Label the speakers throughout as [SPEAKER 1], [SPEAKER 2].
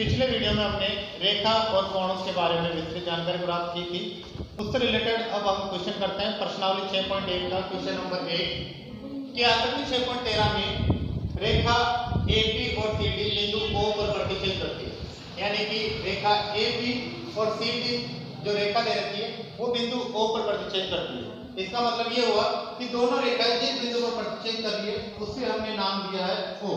[SPEAKER 1] पिछले वीडियो में हमने रेखा और कोणों के बारे में विस्तृत जानकारी प्राप्त की थी। उससे रिलेटेड अब हम क्वेश्चन करते हैं। प्रश्नावली 6.1 का क्वेश्चन नंबर 1 कि आकृति 6.13 में रेखा AB और CD बिंदु O पर प्रतिच्छेद करती है, यानी कि रेखा AB और CD जो रेखा दे रखी है वो बिंदु O पर प्रतिच्छेद करती है। इसका मतलब ये हुआ कि दोनों रेखाएं जिस बिंदु पर प्रतिच्छेद कर रही है उससे हमने नाम दिया है O।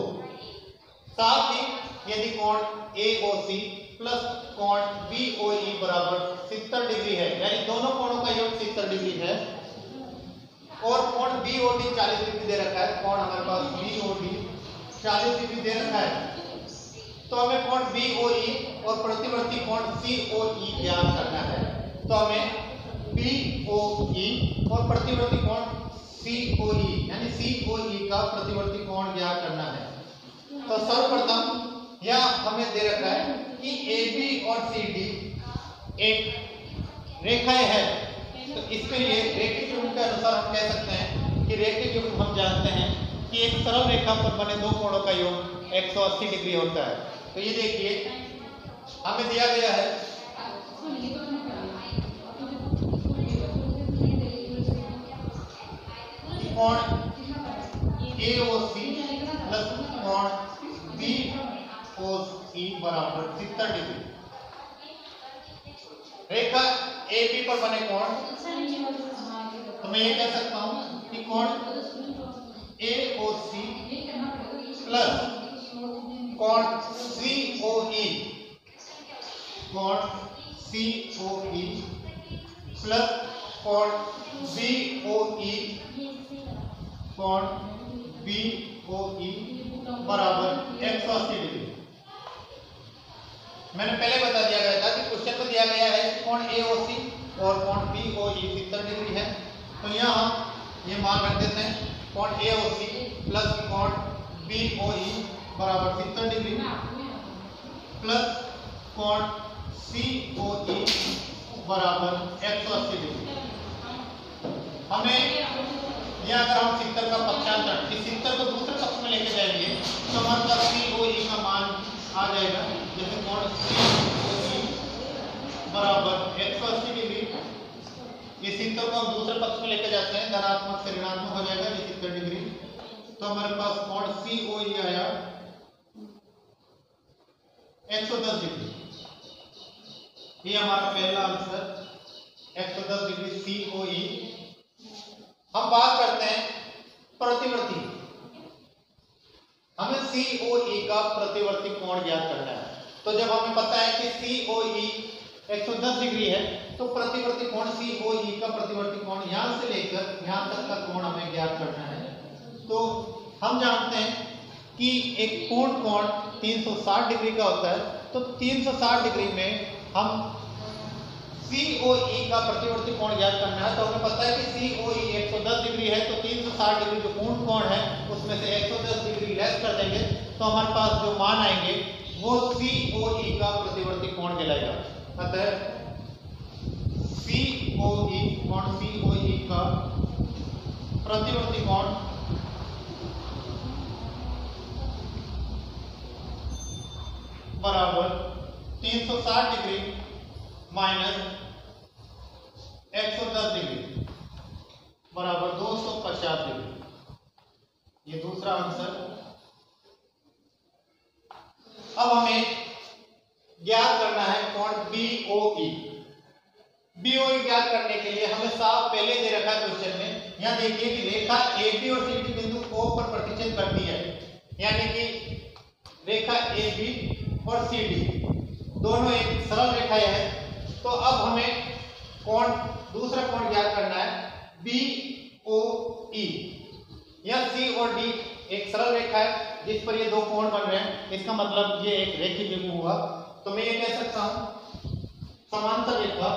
[SPEAKER 1] साथ ही यदि कोण AOC प्लस कोण BOE बराबर 70 डिग्री है, यानी दोनों कोणों का योग 70 डिग्री है, और कोण BOD 40 डिग्री दे रखा है, कोण हमारे पास BOD 40 डिग्री दे रखा है, तो हमें कोण BOE और प्रतिवर्ती कोण COE ज्ञात करना है। तो हमें BOE और प्रतिवर्ती कोण COE यानी COE का प्रतिवर्ती कोण ज्ञात करना है। तो सर्वप्रथम यह हमें दे रखा है कि AB और CD एक रेखाएं है, तो इसके लिए रेखिक युग्म के अनुसार हम कह सकते हैं कि रेखिक युग्म हम जानते हैं कि एक सरल रेखा पर बने दो कोणों का योग 180 डिग्री होता है। तो ये देखिए हमें दिया गया है कोण AOC प्लस कोण BOE बराबर 70 डिग्री। रेखा AB पर बने कोण, तो मैं ये कह सकता हूं कि कोण AOC प्लस कोण COE प्लस कोण BOE बराबर 180 डिग्री। मैंने पहले बता दिया गया था कि क्वेश्चन में दिया गया है कि कोण AOC और कोण BOE 70 डिग्री है, तो यहाँ हम ये मान रख देते हैं कोण AOC प्लस कोण BOE बराबर 70 डिग्री प्लस कोण COE बराबर 180 डिग्री। हमें यह अगर हम 70 का पक्षांतर इस 70 को दूसरे पक्ष में लेके जाएंगे तो हमारे पास COE का मान आ जाएगा, जैसे कोण COE बराबर 180 डिग्री। इस 70 को हम दूसरे पक्ष में लेके जाते हैं, धनात्मक से ऋणात्मक हो जाएगा ये 70 डिग्री, तो हमारे पास कोण COE आया 110 डिग्री। ये हमारा पहला आंसर 110 डिग्री COE। हम बात करते हैं प्रतिवर्ती। हमें COE का प्रतिवर्ती कोण ज्ञात करना है। तो जब हमें पता है कि COE 110 डिग्री है, तो प्रतिवर्ती कोण COE का प्रतिवर्ती कोण यहां से लेकर यहां तक का कोण हमें ज्ञात करना है। तो हम जानते हैं कि एक पूर्ण कोण 360 डिग्री का होता है, तो 360 डिग्री में हम COE का प्रतिवर्ती कोण ज्ञात करना है। तो हमें पता है कि COE 110 डिग्री है, तो 360 डिग्री जो पूर्ण कोण है उसमें से 110 डिग्री लेस कर देंगे, तो हमारे पास जो मान आएंगे वो COE का प्रतिवर्ती कोण कहलाएगा। अतः कोण COE का प्रतिवर्ती कोण बराबर 360 डिग्री माइनस 110 डिग्री बराबर 250 डिग्री। ये दूसरा आंसर। अब हमें ज्ञात करना है कोण BOE। BOE ज्ञात करने के लिए हमें साफ पहले दे रखा है क्वेश्चन में, यहां देखिए कि रेखा AB और CD बिंदु O पर प्रतिच्छेद करती है, यानी कि रेखा AB और CD दोनों एक सरल रेखाएं हैं। तो अब हमें कोण दूसरा कोण ज्ञात करना है BOE। यह C और D एक सरल रेखा है जिस पर ये दो कोण बन रहे हैं, इसका मतलब ये एक रेखिक युग्म हुआ। तो मैं ये कह सकता हूं समांतर रेखा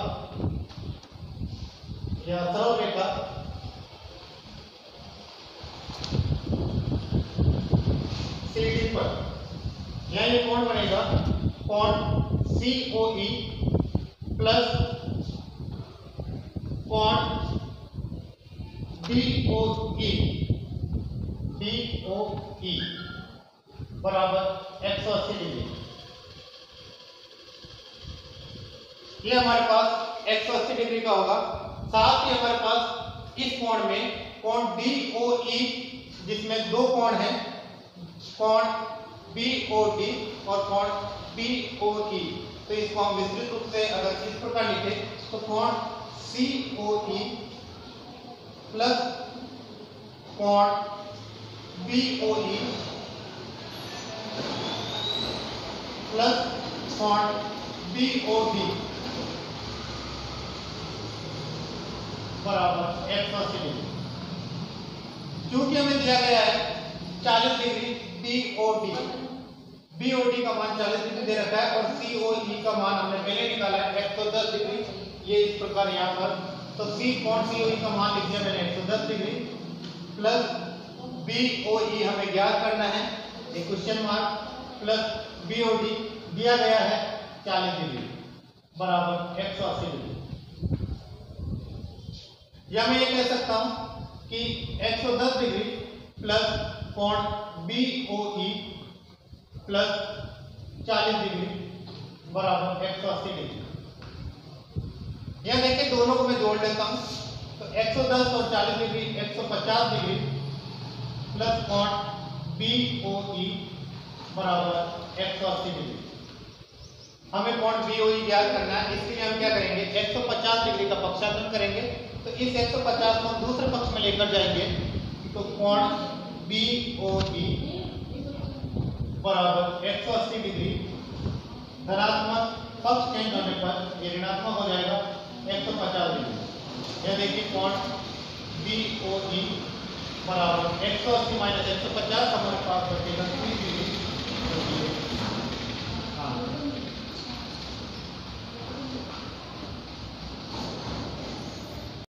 [SPEAKER 1] या सरल रेखा CD पर, यहां ये कोण बनेगा कोण COE प्लस कोण BOE बराबर 180 डिग्री। ये हमारे पास 180 डिग्री का होगा। साथ ही हमारे पास इस कोण में कोण DOE जिसमें दो कोण हैं, कोण BOD और कोण POE। तो इसको हम विस्तृत रूप से अगर इस प्रकार लिखे तो कोण COE प्लस कोण BOE प्लस कोण BOD बराबर 180 डिग्री। क्योंकि हमें दिया गया है 40 डिग्री BOD का मान 40 डिग्री दे रखा है और COE का मान हमने पहले निकाला है 110 डिग्री। ये इस प्रकार यहाँ पर तो कोण COE का मान लिख दिया मैंने 110 डिग्री प्लस BOE हमें ज्ञात करना है, एक क्वेश्चन मार्क, प्लस BOD दिया गया है 40 डिग्री बराबर 180 डिग्री। या मैं ये कह सकता हूं कि 110 डिग्री प्लस कोण BOE प्लस 40 डिग्री बराबर 180 डिग्री। यह देखिए दोनों को मैं जोड़ लेता हूं तो 110 और 40 डिग्री 150 डिग्री प्लस कोण BOE बराबर 180 डिग्री। हमें कोण BOE ज्ञात करना है, इसलिए हम क्या करेंगे 150 डिग्री का पक्षाघात करेंगे। तो इस 150 को हम दूसरे पक्ष में लेकर जाएंगे तो कोण BOE बराबर 180 डिग्री, धनात्मक पक्ष चेंज होने पर ये ऋणात्मक हो जाएगा 150 डिग्री। यह देखिए कोण BOE बराबर 180 माइनस 150 हमारे पास बचेगा 30 डिग्री।